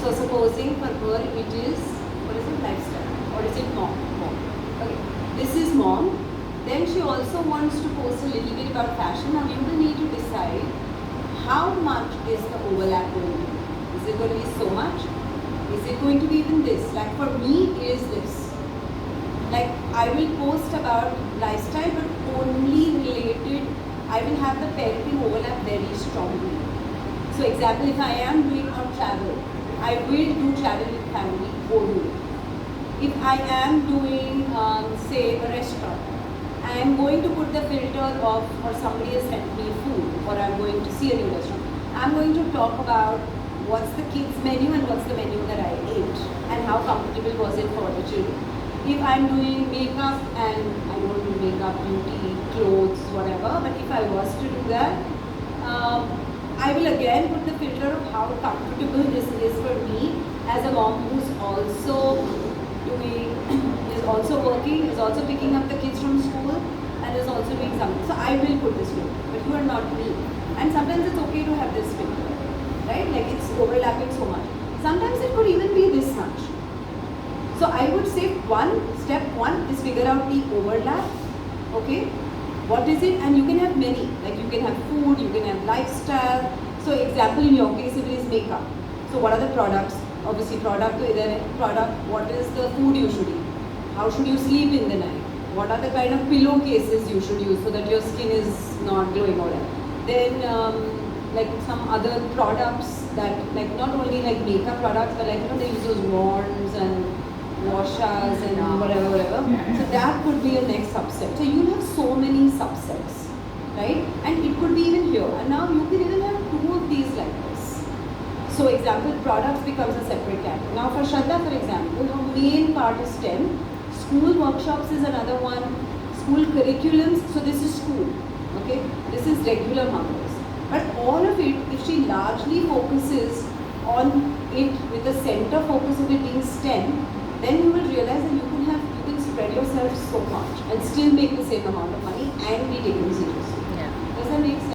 So supposing for her it is, what is it, lifestyle, or is it mom? Okay, this is mom. Then she also wants to post a little bit about fashion. Now you will need to decide how much is the overlap going to be. Is it going to be so much? Is it going to be even this? Like for me, it is this. Like I will post about lifestyle, but only related. I will have the parenting overlap very strongly. So example, if I am doing on travel, I will do travel with family only. If I am doing, say, a restaurant, I am going to put the filter of, or somebody has sent me food, or I am going to see a new restaurant. I am going to talk about what's the kids' menu and what's the menu that I ate, and how comfortable was it for the children. If I am doing makeup, and I don't do makeup, beauty, clothes, whatever, but if I was to do that, I will again put the filter of how comfortable this is for me as a mom who's also doing, is also working, is also picking up the kids from school, and is also doing something. So I will put this filter, but you are not me. And sometimes it's okay to have this filter, right? Like it's overlapping so much. Sometimes it could even be this much. So I would say step one is figure out the overlap, okay? What is it? And you can have many, like you can have food, you can have lifestyle. So example in your case, it is makeup. So what are the products? Obviously product, what is the food you should eat? How should you sleep in the night? What are the kind of pillowcases you should use so that your skin is not glowing or whatever? Then like some other products that, like not only like makeup products, but like, you know, they use those wands and washers and whatever. So that could be a next subset. So you have so many subsets, right? And it could be even here. And now you can even have two of these like this. So example, products becomes a separate category. Now for Shraddha, for example, her main part is STEM. School workshops is another one. School curriculums, so this is school, okay? This is regular markers. But all of it, if she largely focuses on it with the center focus of it being STEM, then you will realize that you can spread yourself so much and still make the same amount of money and be taken seriously. Yeah. Does that make sense?